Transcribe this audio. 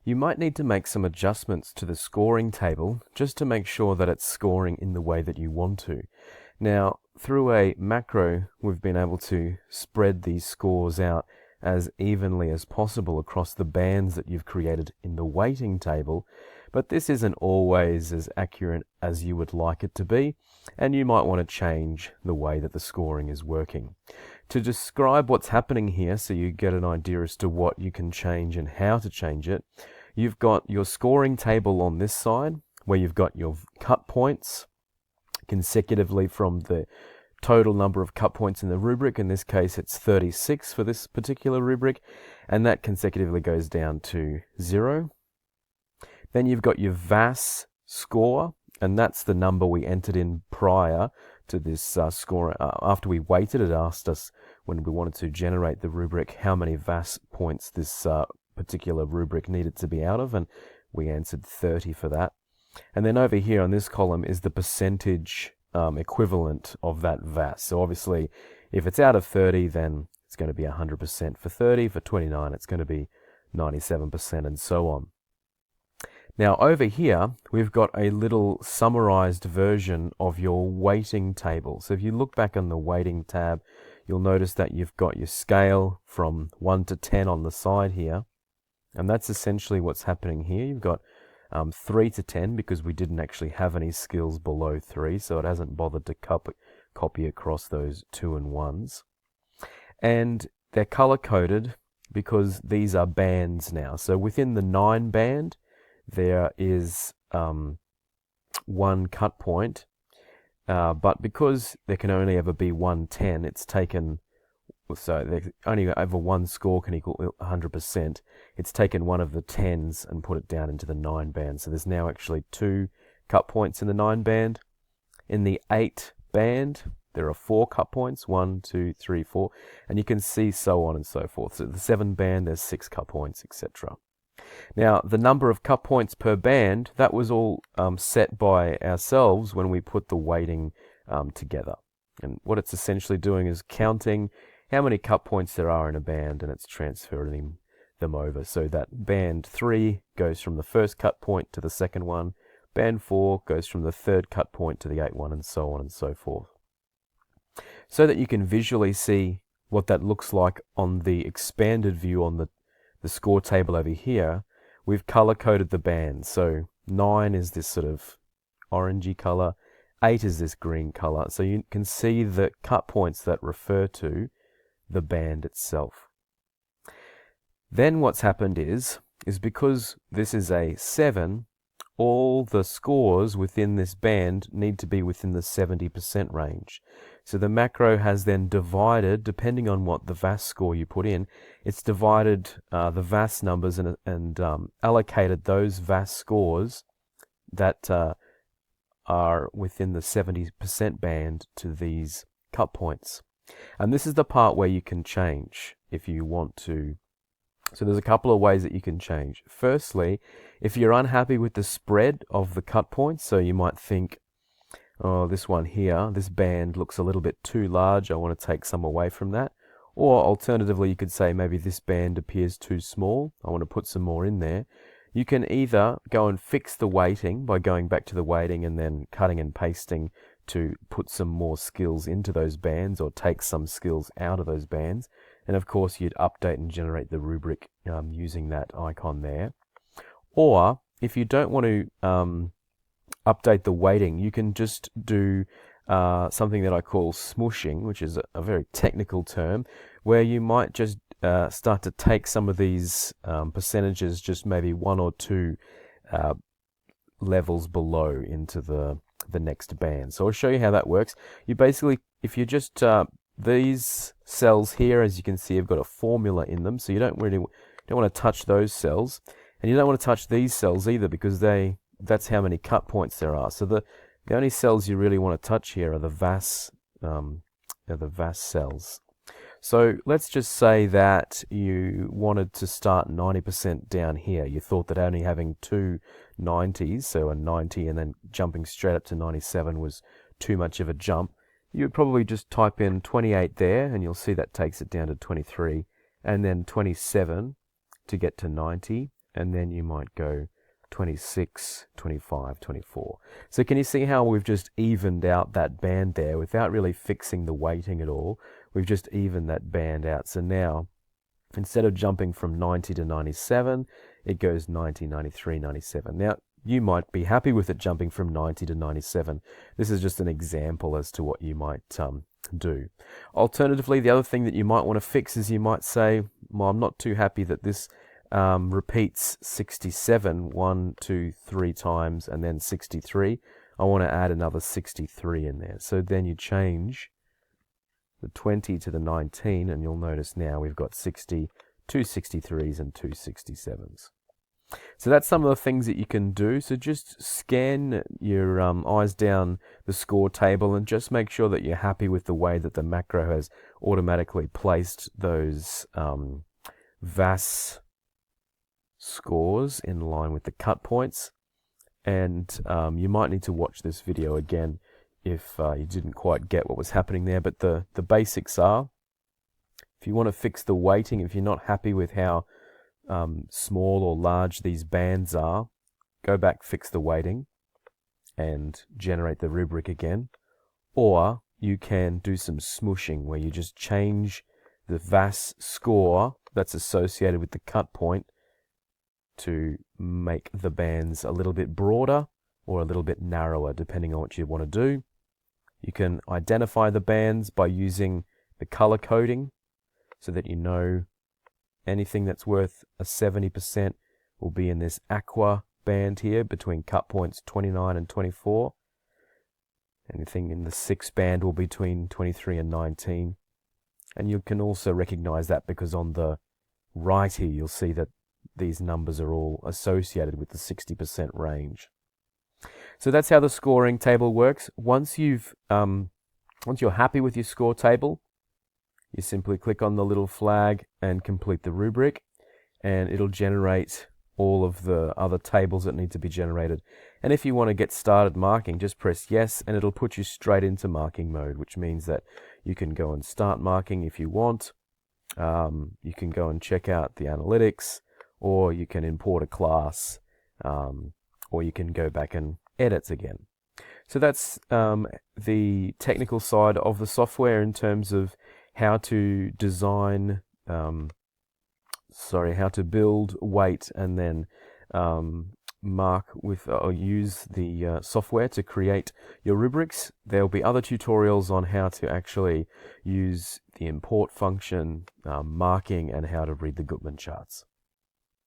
you might need to make some adjustments to the scoring table just to make sure that it's scoring in the way that you want to. Now, through a macro, we've been able to spread these scores out as evenly as possible across the bands that you've created in the weighting table, but this isn't always as accurate as you would like it to be, and you might want to change the way that the scoring is working. To describe what's happening here so you get an idea as to what you can change and how to change it, you've got your scoring table on this side where you've got your cut points consecutively from the total number of cut points in the rubric. In this case, it's 36 for this particular rubric, and that consecutively goes down to 0. Then you've got your VAS score, and that's the number we entered in prior to this score. After we weighted, it asked us when we wanted to generate the rubric how many VAS points this particular rubric needed to be out of, and we answered 30 for that. And then over here on this column is the percentage equivalent of that VAS. So obviously, if it's out of 30, then it's going to be 100%. For 30, for 29, it's going to be 97%, and so on. Now over here, we've got a little summarized version of your weighting table. So if you look back on the weighting tab, you'll notice that you've got your scale from 1 to 10 on the side here. And that's essentially what's happening here. You've got 3 to 10 because we didn't actually have any skills below 3, so it hasn't bothered to copy across those 2 and 1s. And they're color-coded because these are bands now. So within the 9 band, there is 1 cut point, but because there can only ever be 1 10, it's taken, so there only ever 1 score can equal 100%. It's taken one of the 10s and put it down into the 9 band. So there's now actually 2 cut points in the 9 band. In the 8 band, there are 4 cut points, 1, 2, 3, 4, and you can see so on and so forth. So the 7 band, there's 6 cut points, etc. Now, the number of cut points per band, that was all set by ourselves when we put the weighting together. And what it's essentially doing is counting how many cut points there are in a band, and it's transferring them over. So that band 3 goes from the first cut point to the second one, band 4 goes from the third cut point to the 8th one, and so on and so forth. So that you can visually see what that looks like on the expanded view on the score table over here, we've color-coded the bands. So 9 is this sort of orangey color, 8 is this green color. So you can see the cut points that refer to the band itself. Then what's happened is because this is a 7, all the scores within this band need to be within the 70% range. So the macro has then divided, depending on what the VAS score you put in, it's divided the VAS numbers and allocated those VAS scores that are within the 70% band to these cut points. And this is the part where you can change if you want to. So there's a couple of ways that you can change. Firstly, if you're unhappy with the spread of the cut points, so you might think, oh, this one here, this band looks a little bit too large, I want to take some away from that. Or alternatively, you could say maybe this band appears too small, I want to put some more in there. You can either go and fix the weighting by going back to the weighting and then cutting and pasting to put some more skills into those bands or take some skills out of those bands. And of course, you'd update and generate the rubric using that icon there. Or if you don't want to update the weighting, you can just do something that I call smooshing, which is a very technical term, where you might just start to take some of these percentages, just maybe 1 or 2 levels below into the next band. So I'll show you how that works. You basically, if you just these cells here, as you can see, have got a formula in them, so you don't want to touch those cells, and you don't want to touch these cells either because that's how many cut points there are. So the only cells you really want to touch here are the VAS cells. So let's just say that you wanted to start 90% down here. You thought that only having 2 90s, so a 90 and then jumping straight up to 97 was too much of a jump. You would probably just type in 28 there, and you'll see that takes it down to 23, and then 27 to get to 90, and then you might go 26, 25, 24. So can you see how we've just evened out that band there without really fixing the weighting at all? We've just evened that band out. So now, instead of jumping from 90 to 97, it goes 90, 93, 97. Now, you might be happy with it jumping from 90 to 97. This is just an example as to what you might do. Alternatively, the other thing that you might want to fix is you might say, well, I'm not too happy that this repeats 67 1, 2, 3 times and then 63. I want to add another 63 in there. So then you change the 20 to the 19, and you'll notice now we've got 60, 2 63s and 2 67s. So that's some of the things that you can do. So just scan your eyes down the score table and just make sure that you're happy with the way that the macro has automatically placed those VAS scores in line with the cut points. And you might need to watch this video again if you didn't quite get what was happening there. But the basics are, if you want to fix the weighting, if you're not happy with how small or large these bands are, go back, fix the weighting, and generate the rubric again. Or you can do some smooshing, where you just change the VAS score that's associated with the cut point to make the bands a little bit broader or a little bit narrower, depending on what you want to do. You can identify the bands by using the color coding, so that you know anything that's worth a 70% will be in this aqua band here between cut points 29 and 24. Anything in the 6 band will be between 23 and 19. And you can also recognize that because on the right here you'll see that these numbers are all associated with the 60% range. So that's how the scoring table works. Once you're happy with your score table, you simply click on the little flag and complete the rubric, and it'll generate all of the other tables that need to be generated. And if you want to get started marking, just press yes, and it'll put you straight into marking mode, which means that you can go and start marking if you want. You can go and check out the analytics, or you can import a class, or you can go back and edit again. So that's the technical side of the software in terms of how to design, how to build, weight, and then mark with or use the software to create your rubrics. There will be other tutorials on how to actually use the import function, marking, and how to read the Gutmann charts.